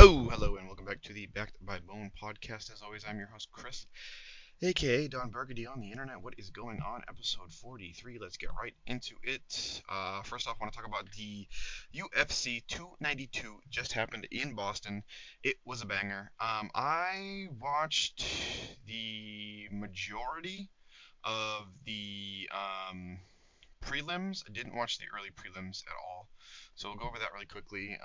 Hello, and welcome back to the Backed by Bone podcast. As always, I'm your host, Chris, aka Don Burgundy on the internet. What is going on? Episode 43. Let's get right into it. First off, I want to talk about the UFC 292 just happened in Boston. It was a banger. I watched the majority of the prelims. I didn't watch the early prelims at all, so we'll go over that really quickly.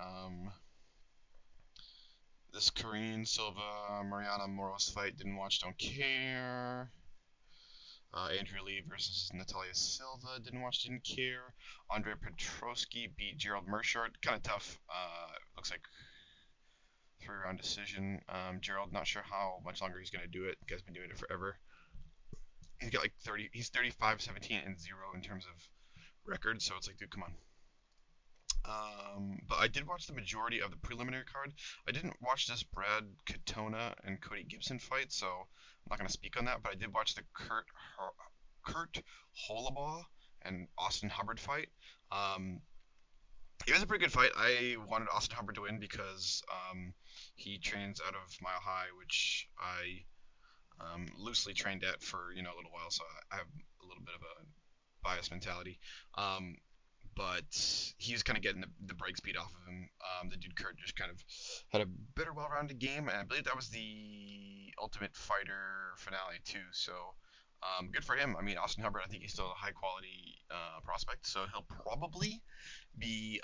This Korean Silva Mariana Moros fight, didn't watch, don't care. Andrew Lee versus Natalia Silva, didn't watch, didn't care. Andre Petrosky beat Gerald Meerschaert, kind of tough. Looks like 3-round decision. Gerald, not sure how much longer he's gonna do it. The guy's been doing it forever. He's got like 30. He's 35, 17, and 0 in terms of record. So it's like, dude, come on. But I did watch the majority of the preliminary card. I didn't watch this Brad Katona and Cody Gibson fight, so I'm not going to speak on that. But I did watch the Kurt Holobaugh and Austin Hubbard fight. It was a pretty good fight. I wanted Austin Hubbard to win because he trains out of Mile High, which I loosely trained at for a little while, so I have a little bit of a bias mentality. But he was kind of getting the break speed off of him. The dude Kurt just kind of had a better, well-rounded game, and I believe that was the Ultimate Fighter finale too. So good for him. I mean, Austin Hubbard, I think he's still a high-quality prospect, so he'll probably be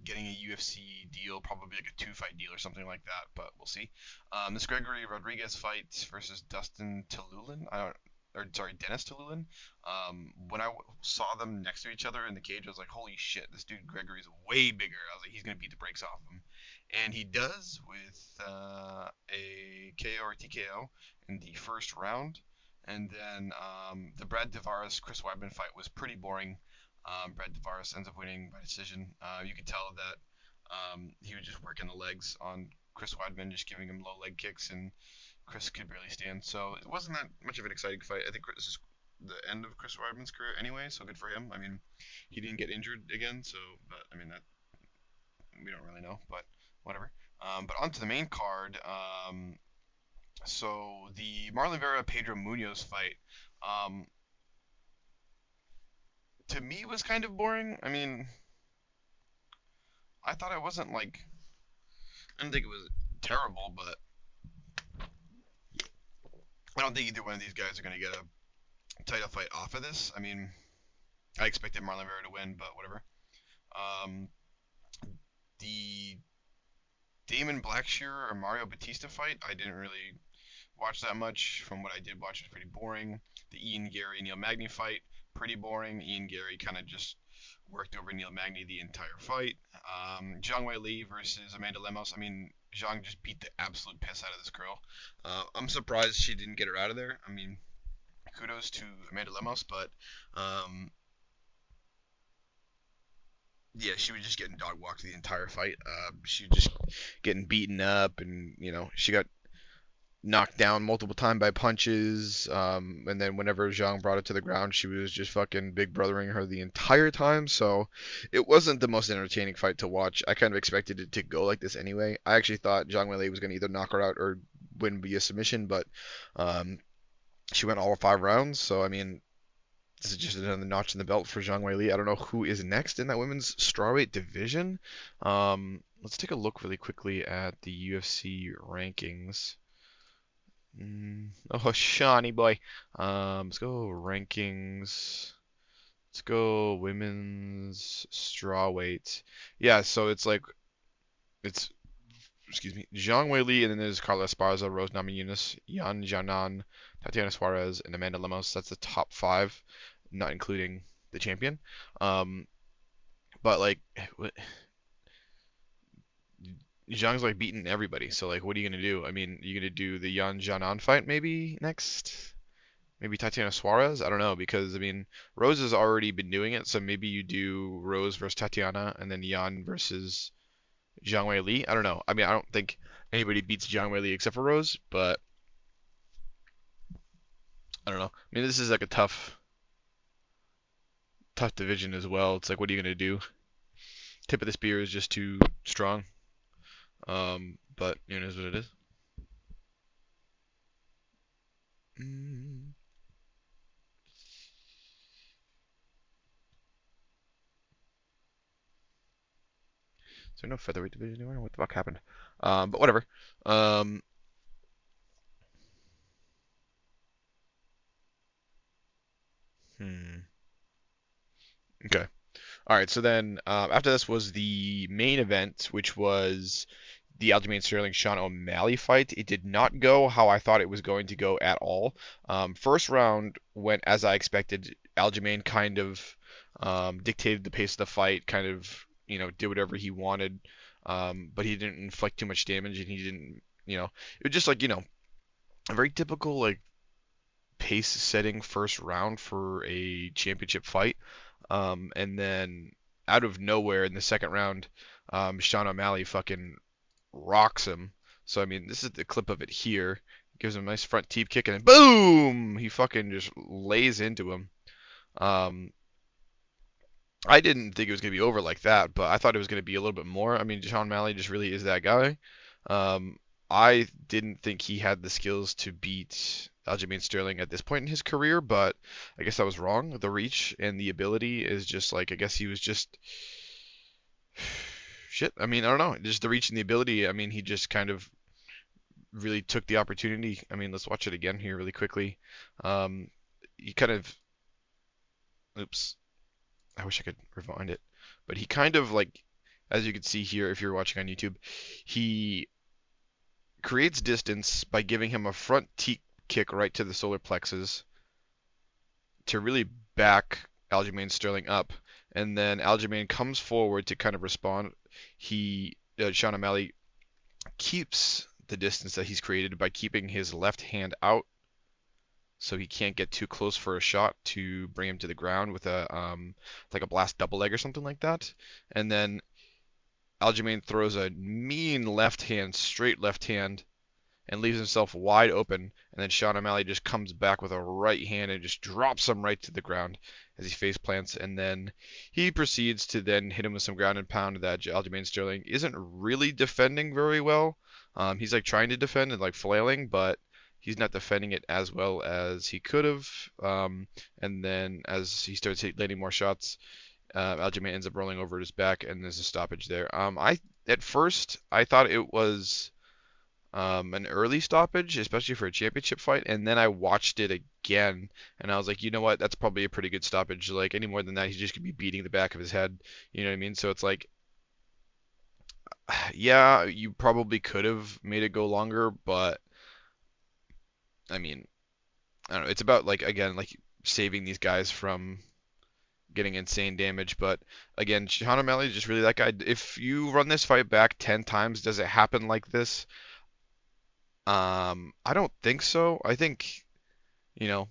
getting a UFC deal, probably like a 2-fight deal or something like that. But we'll see. This Gregory Rodriguez fight versus Dustin Tillulin. Dennis Tillulin. When I saw them next to each other in the cage, I was like, holy shit, this dude Gregory's way bigger. I was like, he's going to beat the brakes off of him. And he does with a KO or TKO in the first round. And then the Brad Tavares Chris Weidman fight was pretty boring. Brad Tavares ends up winning by decision. You could tell that he was just working the legs on Chris Weidman, just giving him low leg kicks, and Chris could barely stand, so it wasn't that much of an exciting fight. I think this is the end of Chris Weidman's career anyway, so good for him. I mean, he didn't get injured again, so, but I mean, that we don't really know, but whatever. But onto the main card. So the Marlon Vera Pedro Munoz fight, to me was kind of boring. I mean, I thought it wasn't like, I didn't think it was terrible, but I don't think either one of these guys are going to get a title fight off of this. I mean, I expected Marlon Vera to win, but whatever. The Damon Blackshear or Mario Batista fight, I didn't really watch that much. From what I did watch, it was pretty boring. The Ian Gary Neil Magny fight, pretty boring. Ian Gary kind of just worked over Neil Magny the entire fight. Zhang Wei Li versus Amanda Lemos. I mean, Zhang just beat the absolute piss out of this girl. I'm surprised she didn't get her out of there. I mean, kudos to Amanda Lemos, but yeah, she was just getting dog walked the entire fight. She was just getting beaten up, and she got knocked down multiple times by punches. And then whenever Zhang brought it to the ground, she was just fucking big brothering her the entire time. So it wasn't the most entertaining fight to watch. I kind of expected it to go like this anyway. I actually thought Zhang Weili was going to either knock her out or win via submission, but she went all 5 rounds. So I mean, this is just another notch in the belt for Zhang Weili. I don't know who is next in that women's strawweight division. Let's take a look really quickly at the UFC rankings. Oh, Shawnee boy. Let's go rankings. Let's go women's strawweight. Yeah, so it's excuse me, Zhang Weili, and then there's Carla Esparza, Rose Namajunas, Yan Xiaonan, Tatiana Suarez, and Amanda Lemos. That's the top 5, not including the champion. But like, Zhang's like beating everybody, so like, what are you gonna do? I mean, you gonna do the Yan Xiaonan fight maybe next? Maybe Tatiana Suarez? I don't know, because I mean, Rose has already been doing it, so maybe you do Rose versus Tatiana, and then Yan versus Zhang Weili. I don't know. I mean, I don't think anybody beats Zhang Weili except for Rose, but I don't know. I mean, this is like a tough division as well. It's like, what are you gonna do? Tip of the spear is just too strong. But it is what it is. Mm. Is there no featherweight division anymore? What the fuck happened? But whatever. Um, hmm. Okay. All right. So then after this was the main event, which was the Aljamain Sterling Sean O'Malley fight. It did not go how I thought it was going to go at all. First round went as I expected. Aljamain kind of dictated the pace of the fight, kind of did whatever he wanted, but he didn't inflict too much damage, and he didn't it was just like a very typical like pace setting first round for a championship fight. And then out of nowhere in the second round, Sean O'Malley fucking rocks him. So I mean, this is the clip of it here. Gives him a nice front teep kick and then boom! He fucking just lays into him. Um, I didn't think it was gonna be over like that, but I thought it was gonna be a little bit more. I mean, Sean O'Malley just really is that guy. Um, I didn't think he had the skills to beat Aljamain Sterling at this point in his career, but I guess I was wrong. The reach and the ability is just like I guess he was just shit. I mean, I don't know. Just the reach and the ability. I mean, he just kind of really took the opportunity. I mean, let's watch it again here really quickly. He kind of, oops, I wish I could rewind it, but he kind of like, as you can see here, if you're watching on YouTube, he creates distance by giving him a front teep kick right to the solar plexus to really back Aljamain Sterling up, and then Aljamain comes forward to kind of respond. Sean O'Malley keeps the distance that he's created by keeping his left hand out so he can't get too close for a shot to bring him to the ground with a like a blast double leg or something like that. And then Aljamain throws a mean left hand, straight left hand, and leaves himself wide open. And then Sean O'Malley just comes back with a right hand and just drops him right to the ground as he face plants. And then he proceeds to then hit him with some ground and pound that Aljamain Sterling isn't really defending very well. He's like trying to defend and like flailing, but he's not defending it as well as he could have. And then as he starts landing more shots, Aljamain ends up rolling over his back, and there's a stoppage there. I at first I thought it was an early stoppage, especially for a championship fight. And then I watched it again, and I was like, you know what? That's probably a pretty good stoppage. Like any more than that, he's just gonna be beating the back of his head. You know what I mean? So it's like, yeah, you probably could have made it go longer, but I mean, I don't know. It's about like again, like saving these guys from getting insane damage. But again, Sean O'Malley is just really that guy. If you run this fight back 10 times, does it happen like this? I don't think so. I think, you know,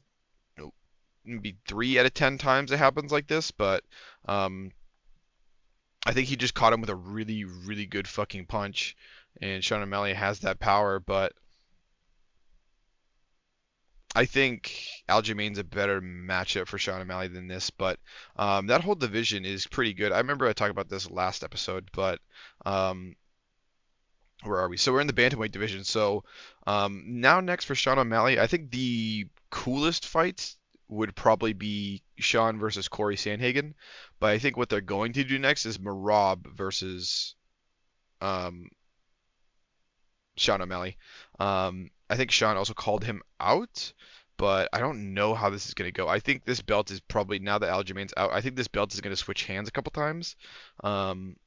maybe 3 out of 10 times it happens like this, but um, I think he just caught him with a really, really good fucking punch, and Sean O'Malley has that power, but I think Aljamain's a better matchup for Sean O'Malley than this, but that whole division is pretty good. I remember I talked about this last episode, but um, where are we? So we're in the bantamweight division. So now next for Sean O'Malley, I think the coolest fight would probably be Sean versus Corey Sandhagen. But I think what they're going to do next is Marab versus um, Sean O'Malley. I think Sean also called him out, but I don't know how this is going to go. I think this belt is probably now that Aljamain's out. I think this belt is going to switch hands a couple times. Um,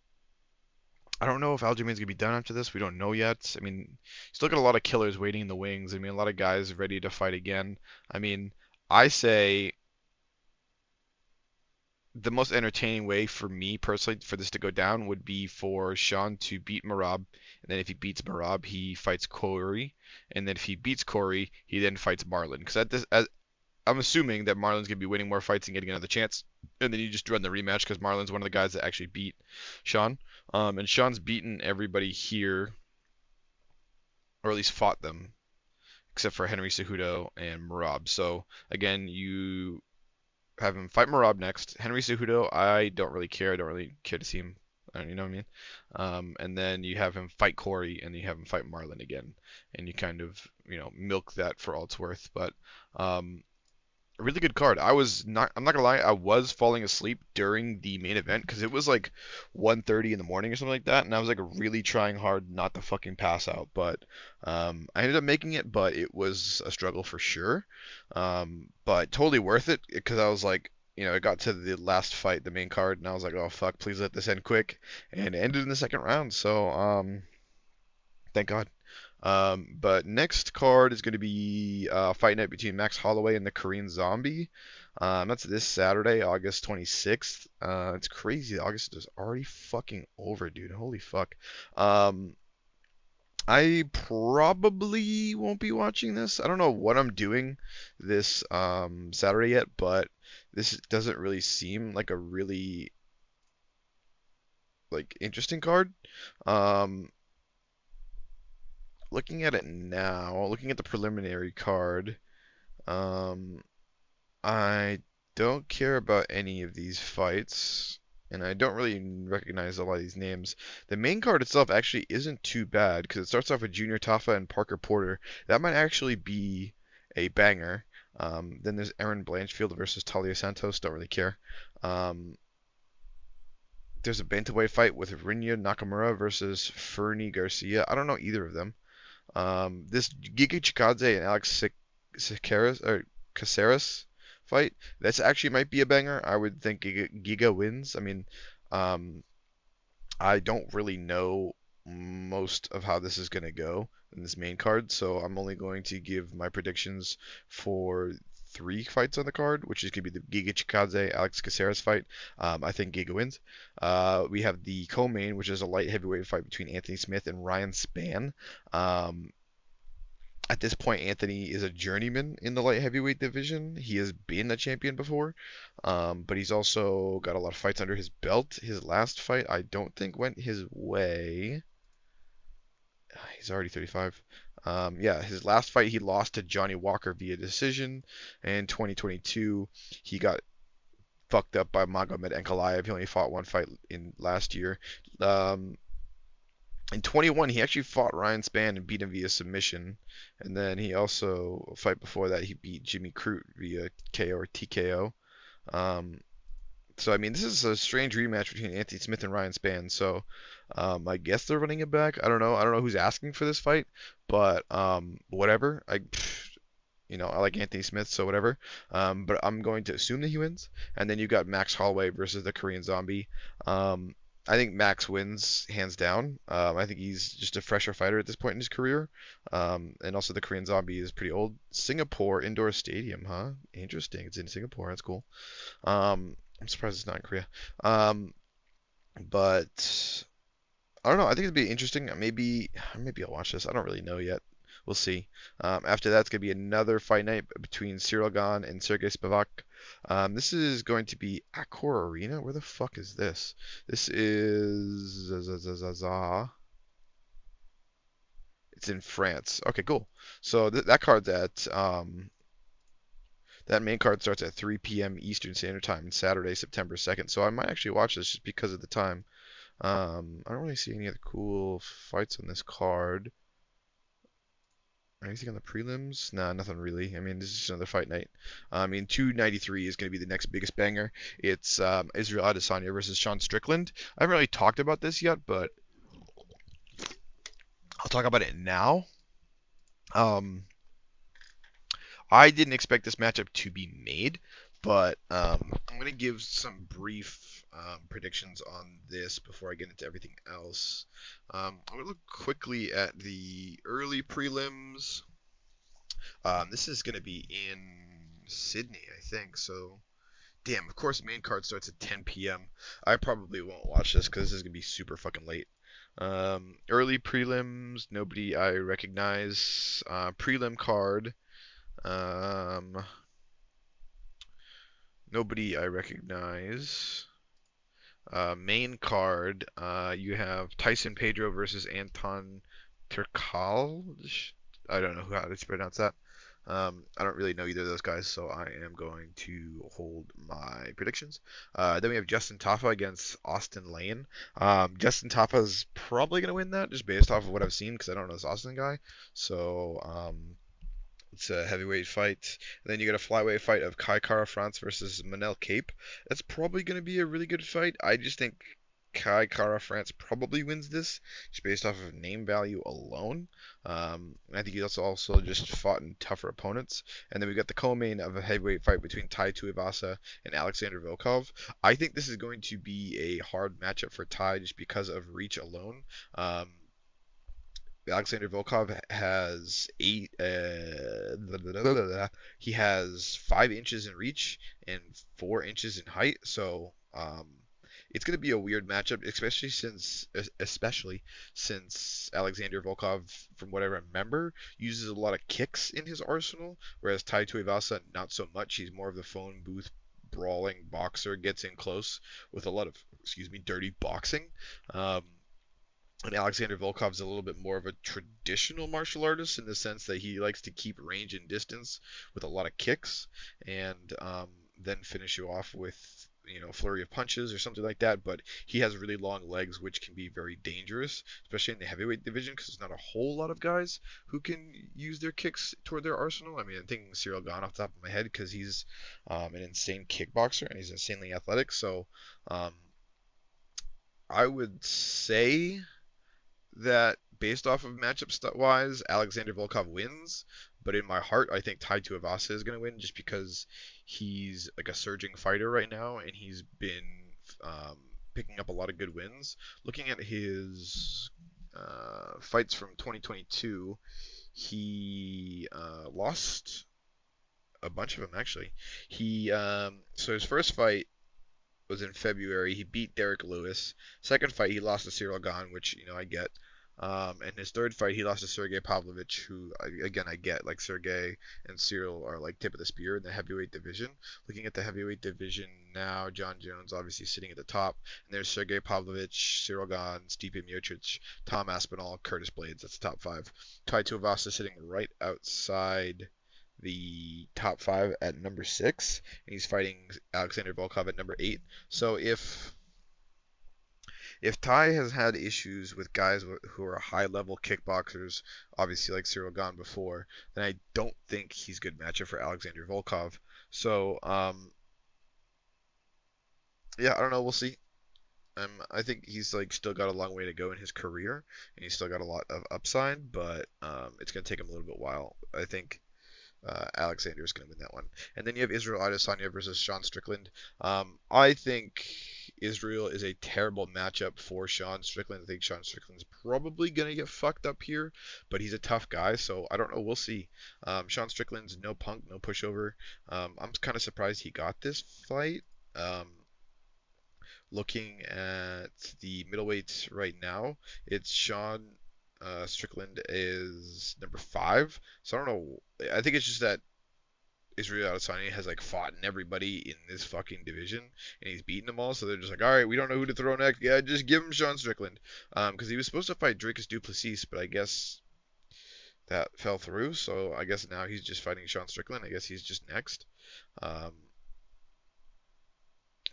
I don't know if Aljamain's gonna be done after this. We don't know yet. I mean, still got a lot of killers waiting in the wings. I mean, a lot of guys ready to fight again. I mean, I say the most entertaining way for me personally for this to go down would be for Sean to beat Marab, and then if he beats Marab, he fights Corey, and then if he beats Corey, he then fights Marlon. Because I'm assuming that Marlon's gonna be winning more fights and getting another chance, and then you just run the rematch because Marlon's one of the guys that actually beat Sean. And Sean's beaten everybody here, or at least fought them, except for Henry Cejudo and Marab. So again, you have him fight Marab next. Henry Cejudo, I don't really care. I don't really care to see him You know what I mean? And then you have him fight Corey, and then you have him fight Marlon again, and you kind of milk that for all it's worth. But um, a really good card. I'm not gonna lie, I was falling asleep during the main event because it was like 1:30 in the morning or something like that, and I was like really trying hard not to fucking pass out. But I ended up making it, but it was a struggle for sure. But totally worth it because I was like, it got to the last fight, the main card, and I was like, oh fuck, please let this end quick, and it ended in the second round. So thank God. But next card is going to be Fight Night between Max Holloway and the Korean Zombie. That's this Saturday, August 26th. It's crazy. August is already fucking over, dude. Holy fuck. Um, I probably won't be watching this. I don't know what I'm doing this Saturday yet, but this doesn't really seem like a really like interesting card. Um, Looking at it now, looking at the preliminary card, um, I don't care about any of these fights, and I don't really recognize a lot of these names. The main card itself actually isn't too bad because it starts off with Junior Tafa and Parker Porter. That might actually be a banger. Then there's Aaron Blanchfield versus Talia Santos. Don't really care. Um, there's a bantamweight fight with Rinya Nakamura versus Fernie Garcia. I don't know either of them. This Giga Chikadze and Alex Caceres fight, that's actually might be a banger. I would think Giga wins. I mean, um, I don't really know most of how this is going to go in this main card, so I'm only going to give my predictions for three fights on the card, which is going to be the Giga Chikadze Alex Caceres fight. I think Giga wins. We have the co-main, which is a light heavyweight fight between Anthony Smith and Ryan Spann. Um, at this point, Anthony is a journeyman in the light heavyweight division. He has been a champion before, but he's also got a lot of fights under his belt. His last fight, I don't think went his way. He's already 35. Yeah, his last fight he lost to Johnny Walker via decision. In 2022, he got fucked up by Magomed Ankalaev. He only fought one fight in last year. Um, in 21, he actually fought Ryan Spann and beat him via submission. And then he also, a fight before that, he beat Jimmy Crute via KO or TKO. Um, so, I mean, this is a strange rematch between Anthony Smith and Ryan Spann. So, I guess they're running it back. I don't know. I don't know who's asking for this fight, but whatever. I like Anthony Smith, so whatever. But I'm going to assume that he wins. And then you got Max Holloway versus the Korean Zombie. Um, I think Max wins hands down. I think he's just a fresher fighter at this point in his career. And also the Korean Zombie is pretty old. Singapore Indoor Stadium, huh? Interesting. It's in Singapore. That's cool. I'm surprised it's not in Korea. Um, but I don't know. I think it'd be interesting. Maybe I'll watch this. I don't really know yet. We'll see. After that, it's going to be another fight night between Cyril Gahn and Sergey Spivak. This is going to be Accor Arena. Where the fuck is this? This is it's in France. Okay, cool. So that card's at that main card starts at 3 p.m. Eastern Standard Time, Saturday, September 2nd. So I might actually watch this just because of the time. I don't really see any other cool fights on this card. Anything on the prelims? Nah, nothing really. I mean, this is just another fight night. I mean, 293 is going to be the next biggest banger. It's Israel Adesanya versus Sean Strickland. I haven't really talked about this yet, but I'll talk about it now. Um, I didn't expect this matchup to be made, but I'm going to give some brief predictions on this before I get into everything else. I'm going to look quickly at the early prelims. This is going to be in Sydney, I think. So, damn, of course, main card starts at 10 p.m. I probably won't watch this because this is going to be super fucking late. Early prelims, nobody I recognize. Prelim card, um, nobody I recognize. Main card, you have Tyson Pedro versus Anton Turkalj. I don't know how to pronounce that. I don't really know either of those guys, so I am going to hold my predictions. Then we have Justin Taffa against Austin Lane. Justin Taffa's probably going to win that just based off of what I've seen because I don't know this Austin guy. So it's a heavyweight fight. And then you got a flyweight fight of Kai Kara France versus Manel Cape. That's probably going to be a really good fight. I just think Kai Kara France probably wins this just based off of name value alone. And I think he's also just fought in tougher opponents. And then we got the co-main of a heavyweight fight between Tai Tuivasa and Alexander Volkov. I think this is going to be a hard matchup for Tai just because of reach alone. Um, Alexander Volkov has he has 5 inches in reach and 4 inches in height. So it's going to be a weird matchup, especially since Alexander Volkov, from what I remember, uses a lot of kicks in his arsenal, whereas Tai Tuivasa not so much. He's more of the phone booth brawling boxer, gets in close with a lot of dirty boxing. Um, and Alexander Volkov's a little bit more of a traditional martial artist in the sense that he likes to keep range and distance with a lot of kicks and then finish you off with flurry of punches or something like that. But he has really long legs, which can be very dangerous, especially in the heavyweight division, because there's not a whole lot of guys who can use their kicks toward their arsenal. I mean, I'm thinking Cyril Gane off the top of my head because he's an insane kickboxer and he's insanely athletic. So um, I would say that based off of matchup wise, Alexander Volkov wins. But in my heart, I think Tai Tuivasa is going to win just because he's like a surging fighter right now, and he's been um, picking up a lot of good wins. Looking at his fights from 2022, he lost a bunch of them actually. So his first fight was in February. He beat Derek Lewis. Second fight, he lost to Cyril Gane, which I get. And his third fight, he lost to Sergey Pavlovich, who again I get. Like Sergey and Cyril are like tip of the spear in the heavyweight division. Looking at the heavyweight division now, John Jones obviously sitting at the top, and there's Sergey Pavlovich, Cyril Gane, Stipe Miocic, Tom Aspinall, Curtis Blades. That's the top five. Tai Tuivasa sitting right outside the top five at number six, and he's fighting Alexander Volkov at number eight. So if Ty has had issues with guys who are high level kickboxers, obviously like Cyril Gane before, then I don't think he's a good matchup for Alexander Volkov. So yeah, I don't know. We'll see. I think he's like still got a long way to go in his career, and he's still got a lot of upside, but it's gonna take him a little bit while. I think Alexander is going to win that one. And then you have Israel Adesanya versus Sean Strickland. I think Israel is a terrible matchup for Sean Strickland. I think Sean Strickland's probably going to get fucked up here, but he's a tough guy, so I don't know. We'll see. Sean Strickland's no punk, no pushover. I'm kind of surprised he got this fight. Um, Looking at the middleweights right now, it's Sean Strickland is number five. So I don't know. I think it's just that Israel Adesanya has like fought in everybody in this fucking division, and he's beaten them all. So they're just like, all right, we don't know who to throw next. Yeah, just give him Sean Strickland. Because he was supposed to fight Dricus du Plessis, but I guess that fell through. So I guess now he's just fighting Sean Strickland. I guess he's just next. Um,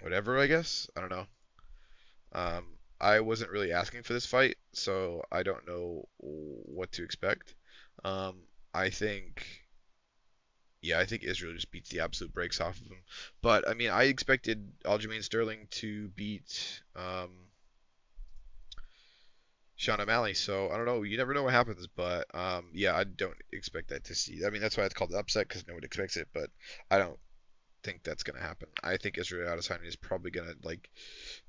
Whatever. I guess I don't know. Um, I wasn't really asking for this fight, so I don't know what to expect. Um, I think, yeah, I think Israel just beats the absolute brakes off of him. But I mean, I expected Aljamain Sterling to beat Sean O'Malley, so I don't know. You never know what happens, but yeah, I don't expect that to see. I mean, that's why it's called the upset because no one expects it, but I don't think that's gonna happen. I think Israel Adesanya is probably gonna like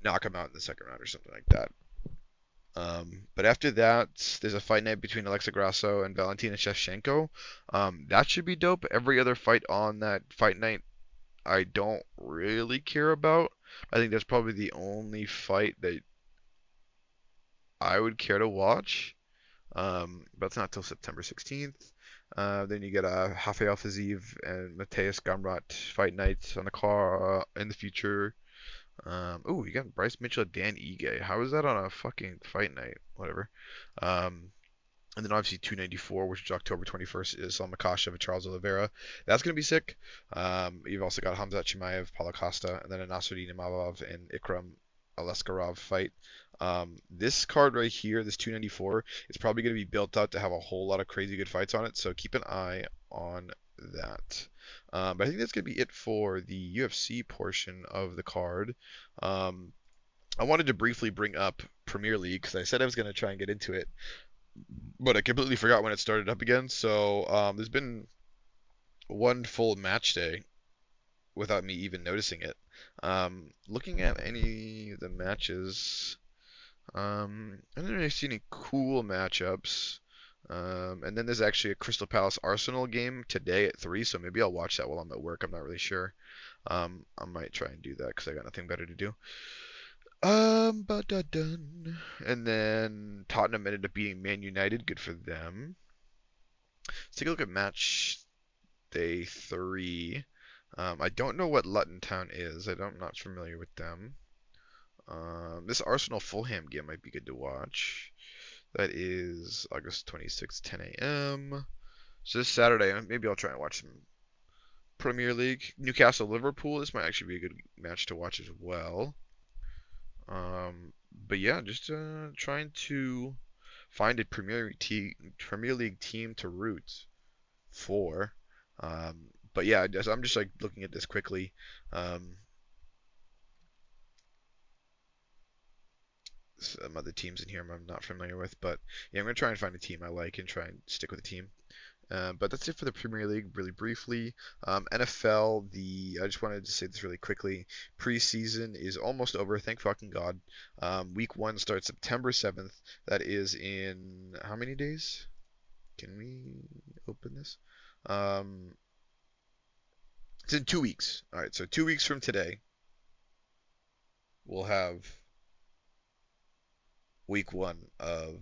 knock him out in the second round or something like that. But after that, there's a fight night between Alexa Grasso and Valentina Shevchenko. That should be dope. Every other fight on that fight night, I don't really care about. I think that's probably the only fight that I would care to watch. But it's not till September 16th. Then you get a Rafael Fiziev and Mateus Gamrot fight night on the car in the future. You got Bryce Mitchell, Dan Ige. How is that on a fucking fight night? Whatever. Um, And then obviously 294, which is October 21st, is Makasha of Charles Oliveira. That's going to be sick. You've also got Hamzat Chimaev, Paulo Costa, and then a Nasruddin Imavov and Ikram Aleskarov fight. This card right here, this 294, is probably going to be built out to have a whole lot of crazy good fights on it, so keep an eye on that. But I think that's going to be it for the UFC portion of the card. Um, I wanted to briefly bring up Premier League because I said I was going to try and get into it, but I completely forgot when it started up again. So there's been one full match day without me even noticing it. Looking at any of the matches, I didn't really see any cool matchups. And then there's actually a Crystal Palace Arsenal game today at 3, so maybe I'll watch that while I'm at work. I'm not really sure. I might try and do that because I got nothing better to do. But done. And then Tottenham ended up beating Man United. Good for them. Let's take a look at match day 3. I don't know what Luton Town is. I'm not familiar with them. This Arsenal Fulham game might be good to watch. That is August 26th, 10 a.m. So this Saturday, maybe I'll try and watch some Premier League. Newcastle Liverpool. This might actually be a good match to watch as well. But yeah, just trying to find a Premier League team to root for. But yeah, I'm just like looking at this quickly. Um, some other teams in here I'm not familiar with, but yeah, I'm gonna try and find a team I like and try and stick with the team. But that's it for the Premier League, really briefly. NFL, I just wanted to say this really quickly. Preseason is almost over, thank fucking God. Week 1 starts September 7th. That is in how many days? Can we open this? Um, it's in 2 weeks. All right, so 2 weeks from today, we'll have week 1 of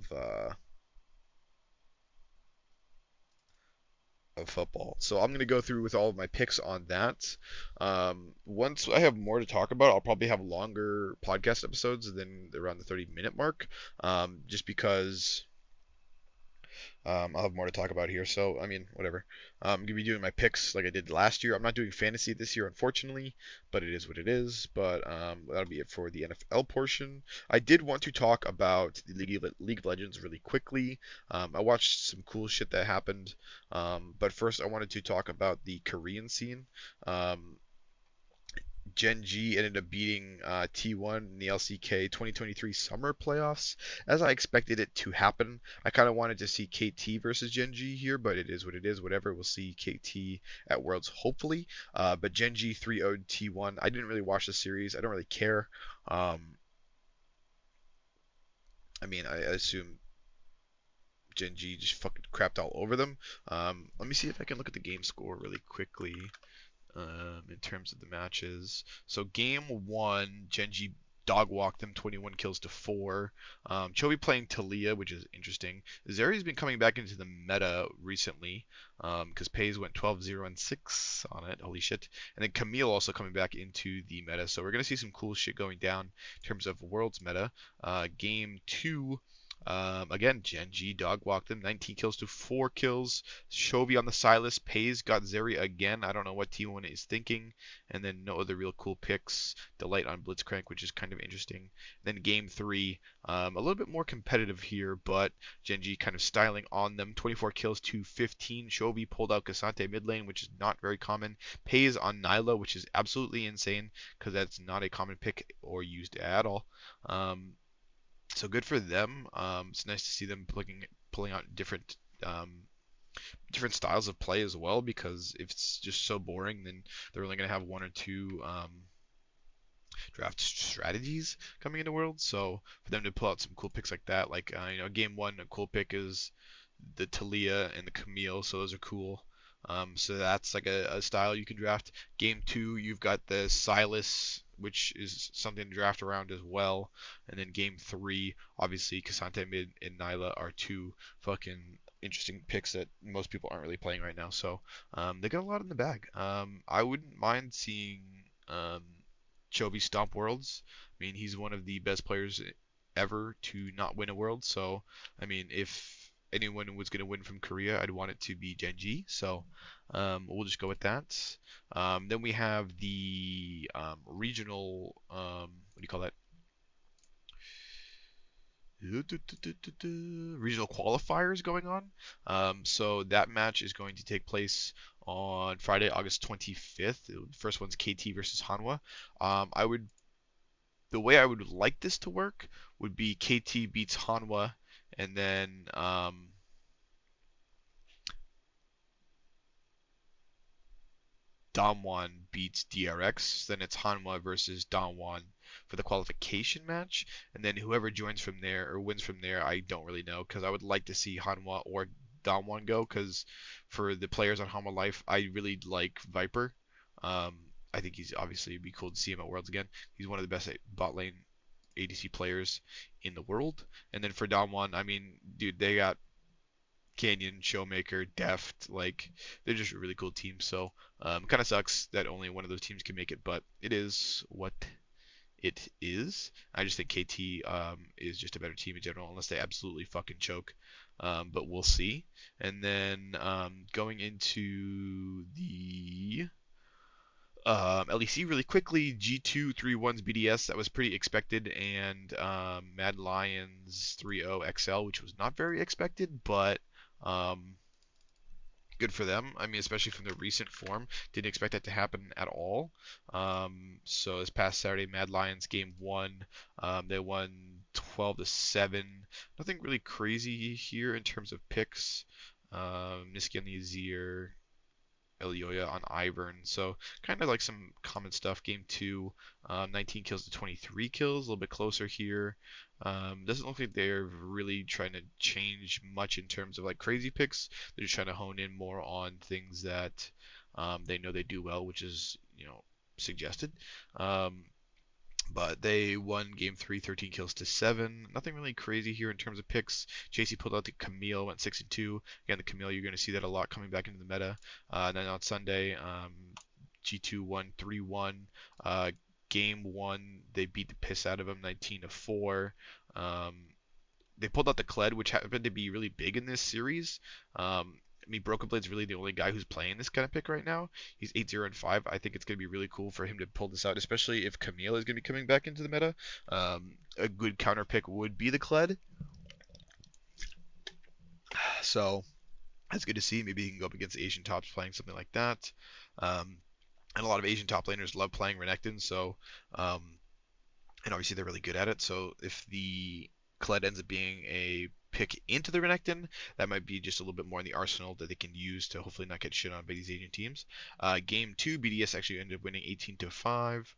football. So I'm going to go through with all of my picks on that. Once I have more to talk about, I'll probably have longer podcast episodes than around the 30-minute mark, just because I'll have more to talk about here. So, I mean, whatever. I'm going to be doing my picks like I did last year. I'm not doing fantasy this year, unfortunately, but it is what it is. But that'll be it for the NFL portion. I did want to talk about the League of Legends really quickly. I watched some cool shit that happened. But first, I wanted to talk about the Korean scene. Um, Gen G ended up beating T1 in the LCK 2023 summer playoffs, as I expected it to happen. I kind of wanted to see KT versus Gen G here, but it is what it is. Whatever, we'll see KT at Worlds hopefully. But Gen G 3-0'd T1. I didn't really watch the series. I don't really care. Um, I mean, I assume Gen G just fucking crapped all over them. Let me see if I can look at the game score really quickly. In terms of the matches. So game 1, Genji dog walked them 21 kills to 4. Chovy playing Talia, which is interesting. Zeri's been coming back into the meta recently because Pays went 12-0 and 6 on it. Holy shit. And then Camille also coming back into the meta. So we're going to see some cool shit going down in terms of Worlds meta. Game 2, again, Genji dog walked them, 19 kills to 4 kills. Chovy on the Silas, Pays got Zeri again. I don't know what T1 is thinking. And then no other real cool picks. Delight on Blitzcrank, which is kind of interesting. Then game 3, a little bit more competitive here, but Genji kind of styling on them. 24 kills to 15. Chovy pulled out Cassante mid lane, which is not very common. Pays on Nyla, which is absolutely insane because that's not a common pick or used at all. So good for them. It's nice to see them pulling out different styles of play as well. Because if it's just so boring, then they're only going to have one or two draft strategies coming into World. So for them to pull out some cool picks like that, like game 1, a cool pick is the Talia and the Camille. So those are cool. So that's like a style you can draft. Game 2, you've got the Silas, which is something to draft around as well. And then game 3, obviously, Cassante Mid and Nyla are two fucking interesting picks that most people aren't really playing right now. So they got a lot in the bag. I wouldn't mind seeing Chovy stomp Worlds. I mean, he's one of the best players ever to not win a World. So, I mean, if anyone was going to win from Korea, I'd want it to be Genji. So we'll just go with that. Then we have the regional, what do you call that? Regional qualifiers going on. So that match is going to take place on Friday, August 25th. The first one's KT versus Hanwha. I would The way I would like this to work would be KT beats Hanwha, and then Damwon beats DRX. Then it's Hanwha versus Damwon for the qualification match, and then whoever joins from there or wins from there, I don't really know because I would like to see Hanwha or Damwon go because for the players on Hanwha Life, I really like Viper. Um, I think he's obviously it'd be cool to see him at Worlds again. He's one of the best bot lane ADC players in the world. And then for Damwon, I mean, dude, they got Canyon, Showmaker, Deft, like they're just a really cool team. So kind of sucks that only one of those teams can make it, but it is what it is. I just think KT is just a better team in general, unless they absolutely fucking choke. But we'll see. And then going into the LEC really quickly, G2 3-1's BDS, that was pretty expected, and Mad Lions 3-0 XL, which was not very expected, but um, good for them. I mean, especially from the recent form, didn't expect that to happen at all. So this past Saturday, Mad Lions game one, they won 12-7. Nothing really crazy here in terms of picks. Niski on the Azir, Elioya on Ivern. So kind of like some common stuff. Game two, 19 kills to 23 kills, a little bit closer here. Doesn't look like they're really trying to change much in terms of like crazy picks. They're just trying to hone in more on things that they know they do well, which is suggested. But they won game three, 13 kills to 7. Nothing really crazy here in terms of picks. JC pulled out the Camille, went 6-2. Again, the Camille, you're going to see that a lot coming back into the meta. And then on Sunday, G2 won 3-1. Game one, they beat the piss out of them, 19-4. They pulled out the Kled, which happened to be really big in this series. I mean, Broken Blade's really the only guy who's playing this kind of pick right now. He's 8-0-5. I think it's going to be really cool for him to pull this out, especially if Camille is going to be coming back into the meta. A good counter pick would be the Kled. So that's good to see. Maybe he can go up against Asian tops playing something like that. And a lot of Asian top laners love playing Renekton, so and obviously they're really good at it. So if the Kled ends up being a pick into the Renekton, that might be just a little bit more in the arsenal that they can use to hopefully not get shit on by these Asian teams. Game two, BDS actually ended up winning 18-5.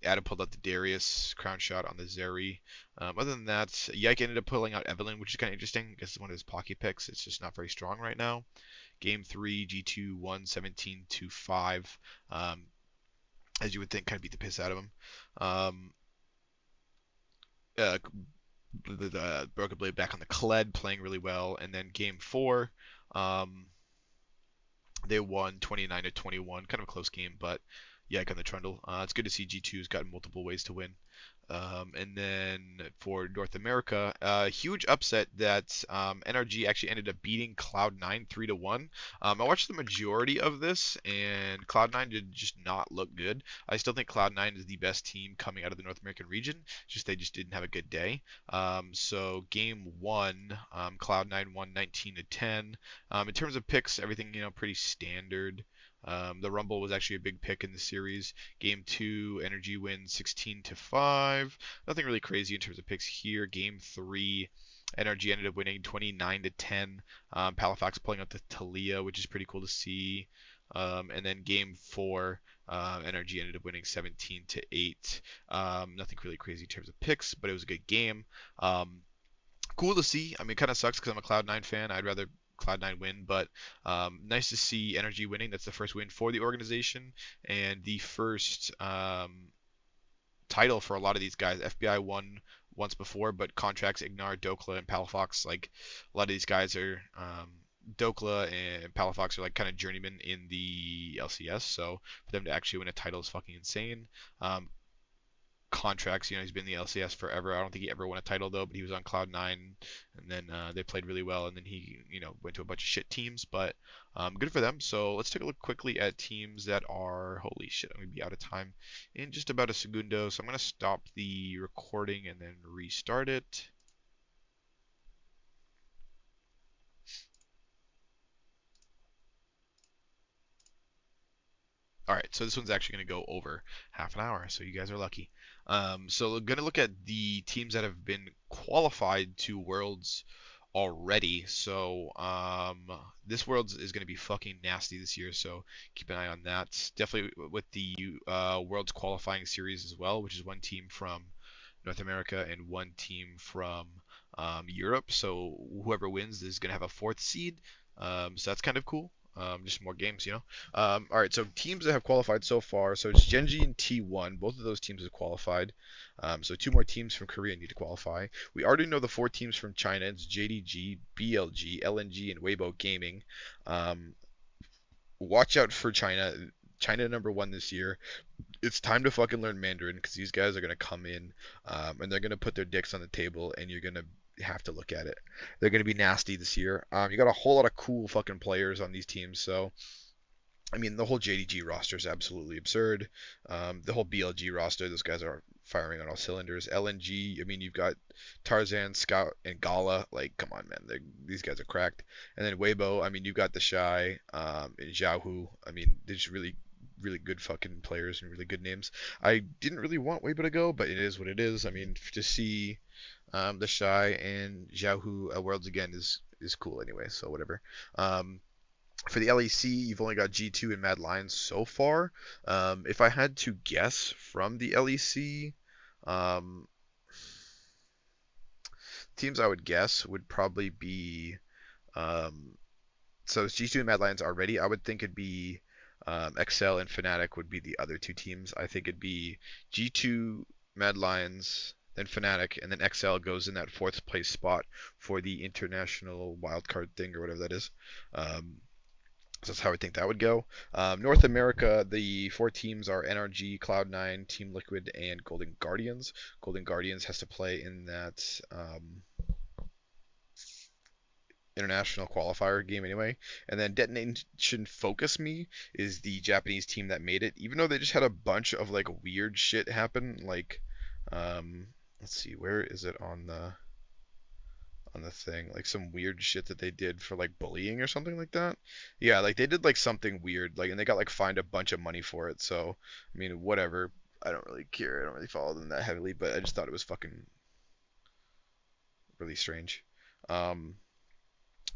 Adam pulled out the Darius crown shot on the Zeri. Other than that, Yike ended up pulling out Evelyn, which is kind of interesting. I guess it's one of his pocket picks. It's just not very strong right now. Game three, G2 won 17-5. As you would think, kind of beat the piss out of him. Uh, the Broken Blade back on the Kled, playing really well. And then game four, they won 29-21, kind of a close game, but yike on the Trundle. It's good to see G2's gotten multiple ways to win. And then for North America, huge upset that NRG actually ended up beating Cloud9 3-1. I watched the majority of this, and Cloud9 did just not look good. I still think Cloud9 is the best team coming out of the North American region. Just they just didn't have a good day. So game one, Cloud9 won 19-10. In terms of picks, everything pretty standard. The Rumble was actually a big pick in the series. Game 2, Energy wins 16-5. Nothing really crazy in terms of picks here. Game 3, Energy ended up winning 29-10. Palafox pulling out the Talia, which is pretty cool to see. And then Game 4, Energy ended up winning 17-8. Nothing really crazy in terms of picks, but it was a good game. Cool to see. I mean, it kind of sucks because I'm a Cloud9 fan. I'd rather Cloud9 win, but nice to see Energy winning. That's the first win for the organization and the first title for a lot of these guys. FBI won once before, but Contracts, Ignar, Dokla, and Palafox, like a lot of these guys are Dokla and Palafox are like kind of journeymen in the LCS, so for them to actually win a title is fucking insane. contracts. He's been in the LCS forever. I don't think he ever won a title though, but he was on Cloud9, and then they played really well, and then he went to a bunch of shit teams, but good for them. So let's take a look quickly at teams that are holy shit. I'm gonna be out of time in just about a segundo, so I'm gonna stop the recording and then restart it. All right, so this one's actually going to go over half an hour, so you guys are lucky. So we're going to look at the teams that have been qualified to Worlds already. So this Worlds is going to be fucking nasty this year, so keep an eye on that. Definitely with the Worlds qualifying series as well, which is one team from North America and one team from Europe. So whoever wins is going to have a fourth seed. So that's kind of cool. Just more games. All right, so teams that have qualified so far. So it's Genji and T1. Both of those teams have qualified. So two more teams from Korea need to qualify. We already know the four teams from China. It's JDG, BLG, LNG, and Weibo Gaming. Um, Watch out for China. China #1 this year. It's time to fucking learn Mandarin because these guys are gonna come in and they're gonna put their dicks on the table and you're gonna have to look at it. They're gonna be nasty this year. You got a whole lot of cool fucking players on these teams, so I mean, the whole JDG roster is absolutely absurd. The whole BLG roster, those guys are firing on all cylinders. LNG, I mean, you've got Tarzan, Scout, and Gala. Like, come on, man, these guys are cracked. And then Weibo, I mean, you've got the Shy, and Xiaohu. I mean, they're just really, really good fucking players and really good names. I didn't really want Weibo to go, but it is what it is. I mean, to see the Shy and Xiaohu at Worlds again is cool anyway. So whatever. For the LEC, you've only got G2 and Mad Lions so far. If I had to guess from the LEC, um, teams I would guess would probably be um, so it's G2 and Mad Lions already. I would think it'd be XL and Fnatic would be the other two teams. I think it'd be G2, Mad Lions, then Fnatic, and then XL goes in that fourth place spot for the international wildcard thing or whatever that is. So that's how I think that would go. North America, the four teams are NRG, Cloud9, Team Liquid, and Golden Guardians. Golden Guardians has to play in that international qualifier game anyway. And then Detonation Focus Me is the Japanese team that made it, even though they just had a bunch of like weird shit happen. Like, let's see, where is it on the thing, like some weird shit that they did for like bullying or something like that. Yeah, like they did like something weird, like, and they got like fined a bunch of money for it. So I mean, whatever. I don't really care. I don't really follow them that heavily, but I just thought it was fucking really strange. Um,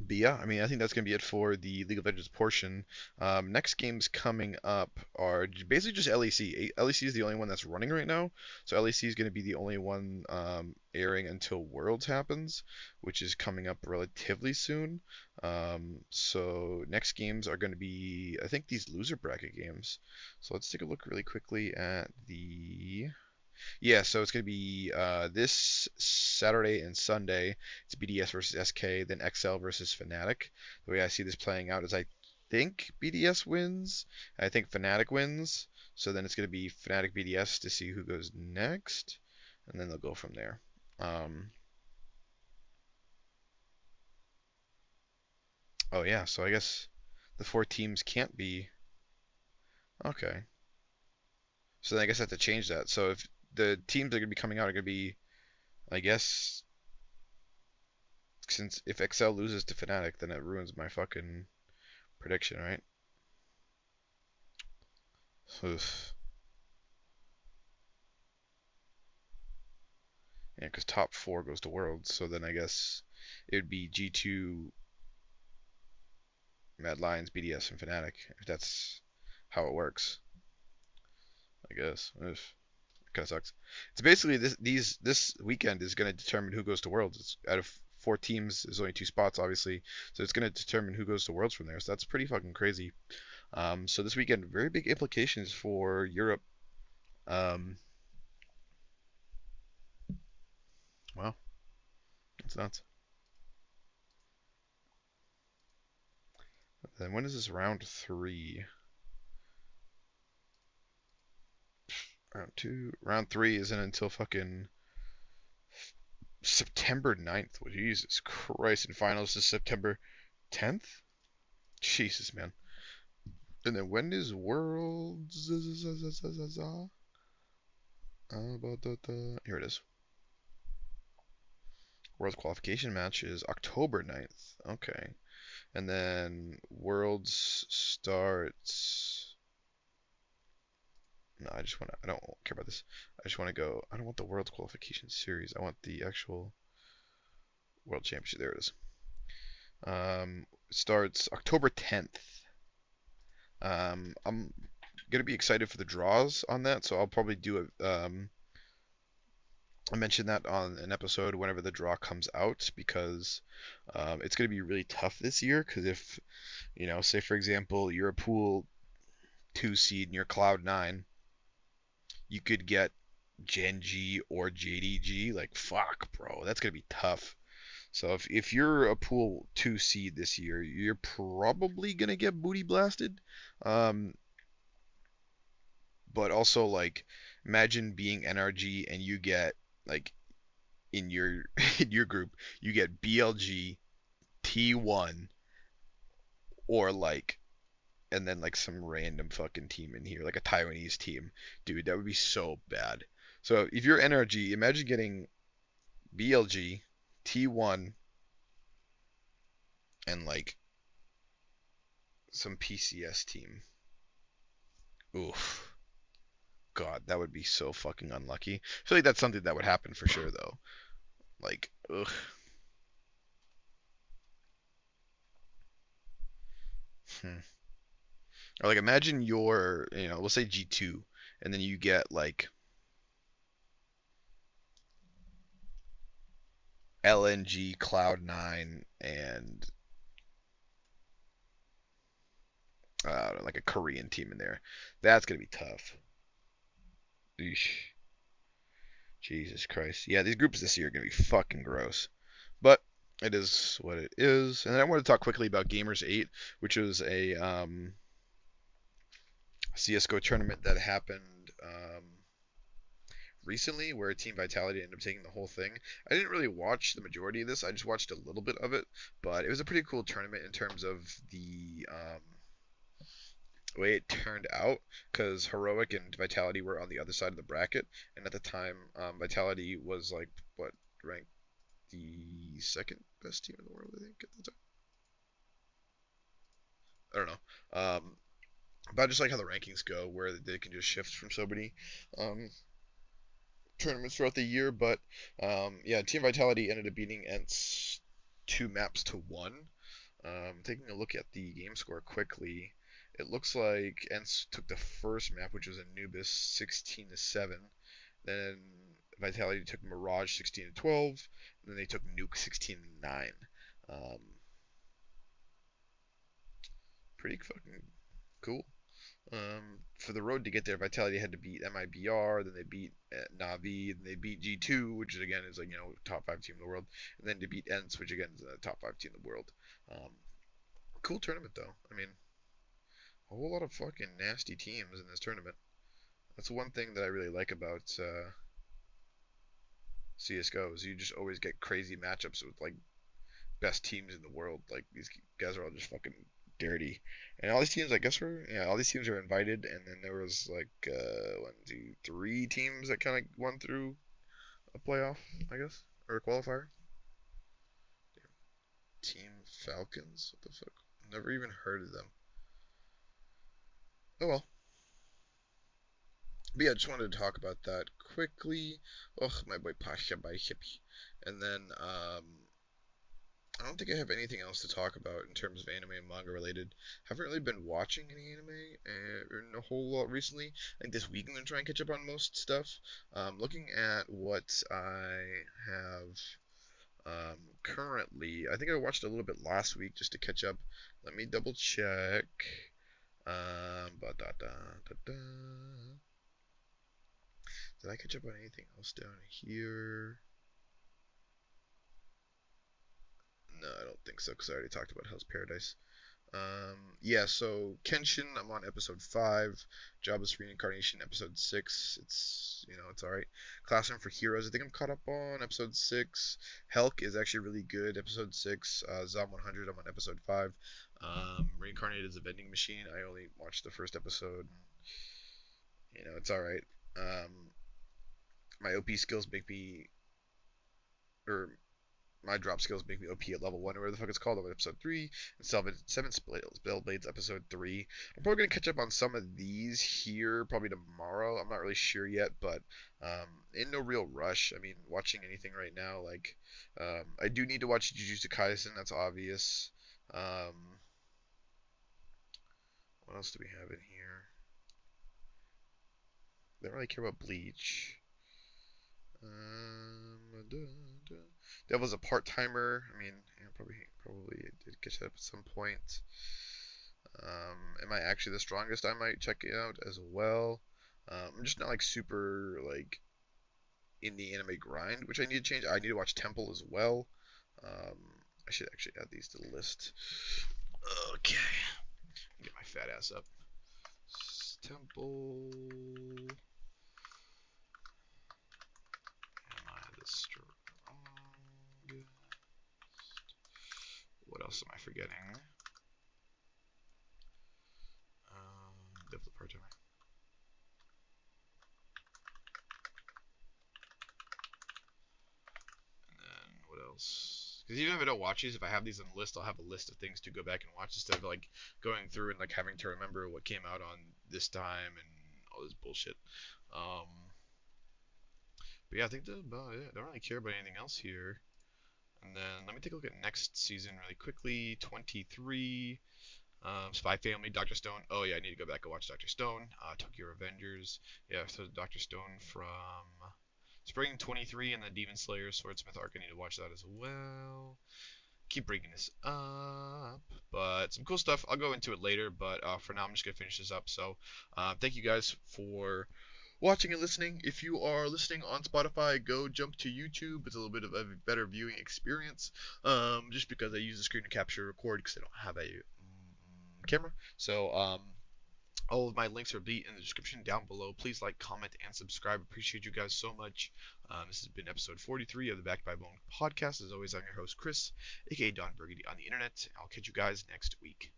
but yeah, I mean, I think that's gonna be it for the League of Legends portion. Next games coming up are basically just LEC. LEC is the only one that's running right now, so LEC is gonna be the only one airing until Worlds happens, which is coming up relatively soon. So next games are gonna be, I think, these loser bracket games. So let's take a look really quickly at the yeah, so it's going to be this Saturday and Sunday. It's BDS versus SK, then XL versus Fnatic. The way I see this playing out is I think BDS wins, I think Fnatic wins. So then it's going to be Fnatic BDS to see who goes next, and then they'll go from there. Oh yeah, so I guess the four teams can't be okay. So then I guess I have to change that. So if the teams that are going to be coming out are going to be, I guess, since if XL loses to Fnatic, then it ruins my fucking prediction, right? Oof. Yeah, because top four goes to Worlds, so then I guess it would be G2, Mad Lions, BDS, and Fnatic, if that's how it works. I guess. Oof. Kind of sucks. It's basically this weekend is going to determine who goes to Worlds. It's out of four teams, there's only two spots, obviously, so it's going to determine who goes to Worlds from there. So that's pretty fucking crazy. So this weekend, very big implications for Europe. Um, wow, that's nuts. Then when is this round three? Round two. Round three isn't until fucking September 9th. Well, Jesus Christ. And finals is September 10th? Jesus, man. And then when is Worlds? Here it is. Worlds qualification match is October 9th. Okay. And then Worlds starts. No, I don't care about this. I just want to go. I don't want the Worlds qualification series. I want the actual World Championship. There it is. It starts October 10th. I'm gonna be excited for the draws on that, so I'll probably do a I mentioned that on an episode whenever the draw comes out because it's going to be really tough this year. Because if, say for example, you're a pool 2 seed and you're Cloud9, you could get Gen G or JDG. Like, fuck, bro. That's going to be tough. So if you're a pool 2 seed this year, you're probably going to get booty blasted. Um, but also, like, imagine being NRG and you get, like, in your in your group, you get BLG, T1, or like, and then like some random fucking team in here, like a Taiwanese team. Dude, that would be so bad. So if you're NRG, imagine getting BLG, T1, and like some PCS team. Oof. God, that would be so fucking unlucky. I feel like that's something that would happen for sure, though. Like, ugh. Hmm. Or like, imagine you're, let's say G2, and then you get like LNG, Cloud9, and like a Korean team in there. That's gonna be tough. Eesh. Jesus Christ. Yeah, these groups this year are gonna be fucking gross. But it is what it is. And then I want to talk quickly about Gamers8, which was a CSGO tournament that happened recently where Team Vitality ended up taking the whole thing. I didn't really watch the majority of this. I just watched a little bit of it, but it was a pretty cool tournament in terms of the way it turned out because Heroic and Vitality were on the other side of the bracket, and at the time, Vitality was like what ranked the second best team in the world, I think, at the time. I don't know. But I just like how the rankings go, where they can just shift from so many um, tournaments throughout the year. But yeah, Team Vitality ended up beating ENT's 2 maps to 1. Taking a look at the game score quickly, it looks like ENT's took the first map, which was Anubis, 16-7. Then Vitality took Mirage 16-12. And then they took Nuke 16-9. Um, Pretty fucking cool. For the road to get there, Vitality had to beat MIBR, then they beat Navi, then they beat G2, which is, again is like top 5 team in the world, and then to beat ENTS, which again is a top 5 team in the world. Um, cool tournament though. I mean, a whole lot of fucking nasty teams in this tournament. That's one thing that I really like about CS:GO is you just always get crazy matchups with like best teams in the world. Like these guys are all just fucking dirty. And all these teams, I guess, all these teams were invited, and then there was like one, two, three teams that kind of won through a playoff, I guess, or a qualifier. Team Falcons, what the fuck? Never even heard of them. Oh well. But yeah, just wanted to talk about that quickly. Oh, my boy Pasha by Hippie. And then I don't think I have anything else to talk about in terms of anime and manga related. Haven't really been watching any anime in a whole lot recently. I think this week I'm gonna try and catch up on most stuff. Looking at what I have currently, I think I watched a little bit last week just to catch up. Let me double check. Ba da da da da. Did I catch up on anything else down here? No, I don't think so because I already talked about Hell's Paradise. Yeah, so Kenshin, I'm on episode 5. Jobless Reincarnation, episode 6. It's alright. Classroom for Heroes, I think I'm caught up on episode 6. Helk is actually really good, episode 6. Zom 100, I'm on episode 5. Reincarnated as a vending machine, I only watched the first episode. It's alright. Um, my OP skills make me, or my drop skills make me OP at level 1, or whatever the fuck it's called. I'm at episode 3, and 7 Spell Blades episode 3. I'm probably going to catch up on some of these here, probably tomorrow. I'm not really sure yet, but in no real rush. I mean, watching anything right now, like, I do need to watch Jujutsu Kaisen, that's obvious. Um, what else do we have in here? I don't really care about Bleach. Devil's a part timer. I mean, probably did catch that up at some point. Am I actually the strongest? I might check it out as well. I'm just not like super like in the anime grind, which I need to change. I need to watch Temple as well. Um, I should actually add these to the list. Okay, get my fat ass up. Temple. Am I the strongest? What else am I forgetting? Devil part timer. And then what else? Because even if I don't watch these, if I have these on the list, I'll have a list of things to go back and watch instead of like going through and like having to remember what came out on this time and all this bullshit. Um, but yeah, I think that's about it. I don't really care about anything else here. And then let me take a look at next season really quickly. 23. Spy Family, Doctor Stone. Oh yeah, I need to go back and watch Doctor Stone. Tokyo Revengers. Yeah, so Doctor Stone from Spring 23 and the Demon Slayer Swordsmith arc. I need to watch that as well. Keep bringing this up, but some cool stuff. I'll go into it later, but for now I'm just gonna finish this up. So thank you guys for watching and listening. If you are listening on Spotify, go jump to YouTube. It's a little bit of a better viewing experience. Just because I use the screen to capture record because I don't have a camera. So all of my links will be in the description down below. Please like, comment, and subscribe. Appreciate you guys so much. This has been episode 43 of the Backed by Bone podcast. As always, I'm your host, Chris, aka Don Burgundy on the internet. I'll catch you guys next week.